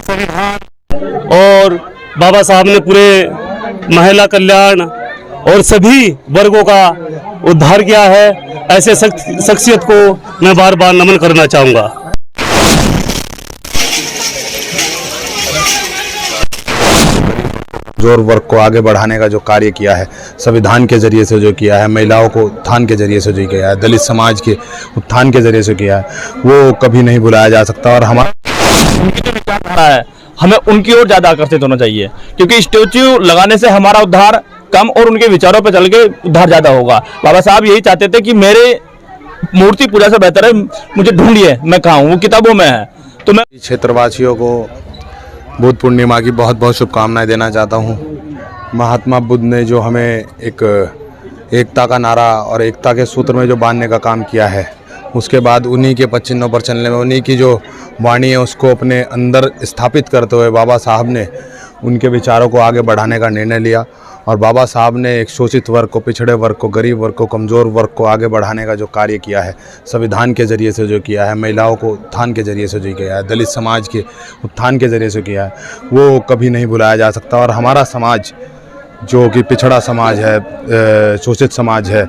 संविधान और बाबा साहब ने पूरे महिला कल्याण और सभी वर्गों का उद्धार किया है। ऐसे शख्सियत को मैं बार बार नमन करना चाहूँगा। जोर वर्ग को आगे बढ़ाने का जो कार्य किया है, संविधान के जरिए से जो किया है, महिलाओं को उत्थान के जरिए से जो किया है, दलित समाज के उत्थान के जरिए से किया है, वो कभी नहीं भुलाया जा सकता। और हमारा उनकी जो विचारधारा है हमें उनकी ओर ज़्यादा आकर्षित होना चाहिए, क्योंकि स्टैच्यू लगाने से हमारा उद्धार कम और उनके विचारों पर चल के उद्धार ज़्यादा होगा। बाबा साहब यही चाहते थे कि मेरे मूर्ति पूजा से बेहतर है मुझे ढूंढिए मैं कहाँ हूँ, वो किताबों में है। तो मैं क्षेत्रवासियों को बुद्ध पूर्णिमा की बहुत बहुत शुभकामनाएं देना चाहता हूँ। महात्मा बुद्ध ने जो हमें एक एकता का नारा और एकता के सूत्र में जो बांधने का काम किया है, उसके बाद उन्हीं के पद चिन्हों पर चलने में, उन्हीं की जो वाणी है उसको अपने अंदर स्थापित करते हुए बाबा साहब ने उनके विचारों को आगे बढ़ाने का निर्णय लिया। और बाबा साहब ने एक शोषित वर्ग को, पिछड़े वर्ग को, गरीब वर्ग को, कमज़ोर वर्ग को आगे बढ़ाने का जो कार्य किया है, संविधान के ज़रिए से जो किया है, महिलाओं को उत्थान के ज़रिए से जो किया है, दलित समाज के उत्थान के ज़रिए से किया है, वो कभी नहीं भुलाया जा सकता। और हमारा समाज जो कि पिछड़ा समाज है, शोषित समाज है,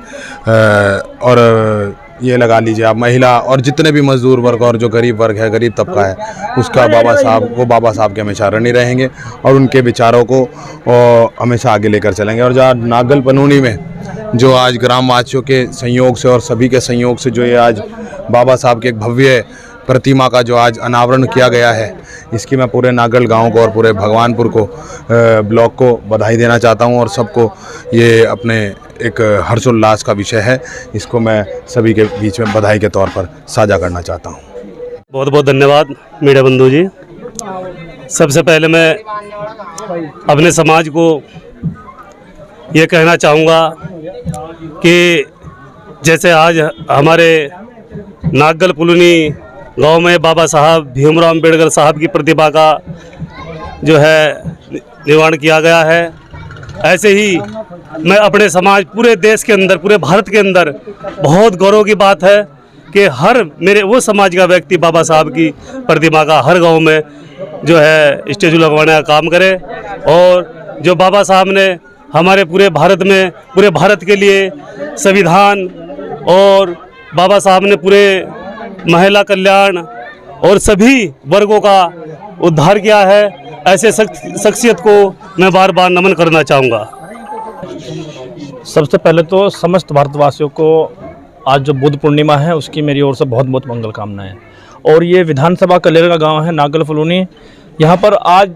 और ये लगा लीजिए आप महिला और जितने भी मजदूर वर्ग और जो गरीब वर्ग है, गरीब तबका है, उसका बाबा साहब के हमेशा ऋणी रहेंगे और उनके विचारों को हमेशा आगे लेकर चलेंगे। और जहाँ नागल पनूनी में जो आज ग्रामवासियों के संयोग से और सभी के संयोग से जो ये आज बाबा साहब के एक भव्य प्रतिमा का जो आज अनावरण किया गया है, इसकी मैं पूरे नागल गांव को और पूरे भगवानपुर को, ब्लॉक को बधाई देना चाहता हूं। और सबको ये अपने एक हर्षोल्लास का विषय है, इसको मैं सभी के बीच में बधाई के तौर पर साझा करना चाहता हूं। बहुत बहुत धन्यवाद मीडिया बंधु जी। सबसे पहले मैं अपने समाज को ये कहना चाहूँगा कि जैसे आज हमारे नागल पुलनी गांव में बाबा साहब भीमराव अम्बेडकर साहब की प्रतिमा का जो है निर्माण किया गया है, ऐसे ही मैं अपने समाज, पूरे देश के अंदर, पूरे भारत के अंदर बहुत गौरव की बात है कि हर मेरे वो समाज का व्यक्ति बाबा साहब की प्रतिमा का हर गांव में जो है स्टैचू लगवाने का काम करे। और जो बाबा साहब ने हमारे पूरे भारत में, पूरे भारत के लिए संविधान और बाबा साहब ने पूरे महिला कल्याण और सभी वर्गों का उद्धार किया है, ऐसे शख्सियत को मैं बार बार नमन करना चाहूँगा। सबसे पहले तो समस्त भारतवासियों को आज जो बुद्ध पूर्णिमा है उसकी मेरी ओर से बहुत बहुत मंगल कामनाएं। और ये विधानसभा कलेर का गांव है नागल फलूनी, यहाँ पर आज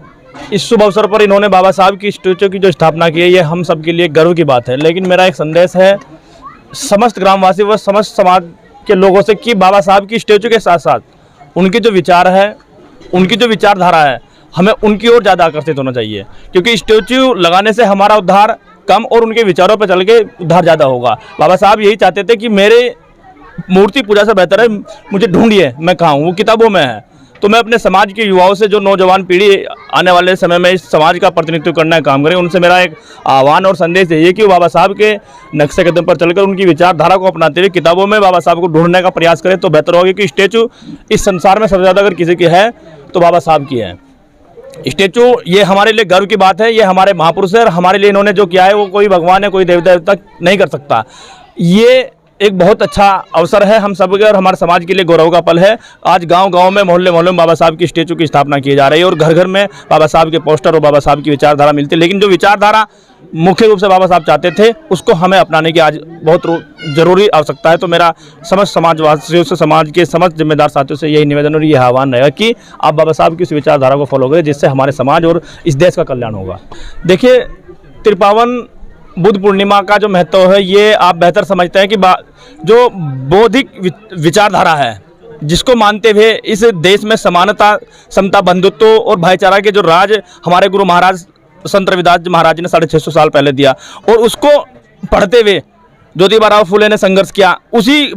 इस शुभ अवसर पर इन्होंने बाबा साहब की स्टैच्यू की जो स्थापना की है, ये हम सब के लिए गर्व की बात है। लेकिन मेरा एक संदेश है समस्त ग्रामवासी व समस्त समाज के लोगों से कि बाबा साहब की स्टैच्यू के साथ साथ उनके जो विचार है, उनकी जो विचारधारा है, हमें उनकी ओर ज़्यादा आकर्षित होना चाहिए, क्योंकि स्टैच्यू लगाने से हमारा उद्धार कम और उनके विचारों पर चल के उद्धार ज़्यादा होगा। बाबा साहब यही चाहते थे कि मेरे मूर्ति पूजा से बेहतर है मुझे ढूंढिए मैं कहाँ हूँ, वो किताबों में है। तो मैं अपने समाज के युवाओं से, जो नौजवान पीढ़ी आने वाले समय में इस समाज का प्रतिनिधित्व करने का काम करें, उनसे मेरा एक आह्वान और संदेश यही है कि बाबा साहब के नक्शे कदम पर चलकर उनकी विचारधारा को अपनाते हुए किताबों में बाबा साहब को ढूंढने का प्रयास करें तो बेहतर होगा। कि स्टैचू इस संसार में सबसे ज़्यादा अगर किसी की है तो बाबा साहब की है। स्टैचू ये हमारे लिए गर्व की बात है, ये हमारे महापुरुष है और हमारे लिए इन्होंने जो किया है वो कोई भगवान है, कोई देवता नहीं कर सकता। ये एक बहुत अच्छा अवसर है हम सब के और हमारे समाज के लिए गौरव का पल है। आज गांव-गांव में, मोहल्ले मोहल्ले में बाबा साहब की स्टैचू की स्थापना की जा रही है और घर घर में बाबा साहब के पोस्टर और बाबा साहब की विचारधारा मिलती है। लेकिन जो विचारधारा मुख्य रूप से बाबा साहब चाहते थे उसको हमें अपनाने की आज बहुत जरूरी आवश्यकता है। तो मेरा समस्त समाजवासियों से, समाज के समस्त जिम्मेदार साथियों से यही निवेदन और यह आह्वान रहेगा कि आप बाबा साहब की उस विचारधारा को फॉलो करें, जिससे हमारे समाज और इस देश का कल्याण होगा। देखिए, त्रिपावन बुद्ध पूर्णिमा का जो महत्व है ये आप बेहतर समझते हैं कि जो बौद्धिक विचारधारा है, जिसको मानते हुए इस देश में समानता, समता, बंधुत्व और भाईचारा के जो राज हमारे गुरु महाराज संत रविदास महाराज ने 650 साल पहले दिया, और उसको पढ़ते हुए ज्योतिबा फुले ने संघर्ष किया, उसी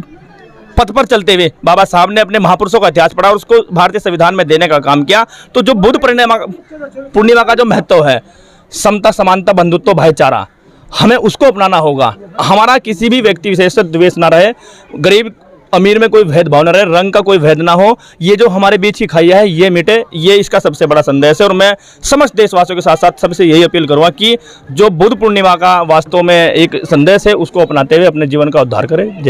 पथ पर चलते हुए बाबा साहब ने अपने महापुरुषों का इतिहास पढ़ा और उसको भारतीय संविधान में देने का काम किया। तो जो बुद्ध पूर्णिमा का जो महत्व है, समता, समानता, बंधुत्व, भाईचारा, हमें उसको अपनाना होगा। हमारा किसी भी व्यक्ति विशेष से द्वेष ना रहे, गरीब अमीर में कोई भेदभाव न रहे, रंग का कोई भेद ना हो, ये जो हमारे बीच की खाइया है ये मिटे, ये इसका सबसे बड़ा संदेश है। और मैं समस्त देशवासियों के साथ साथ सबसे यही अपील करूँगा कि जो बुद्ध पूर्णिमा का वास्तव में एक संदेश है उसको अपनाते हुए अपने जीवन का उद्धार करें। जय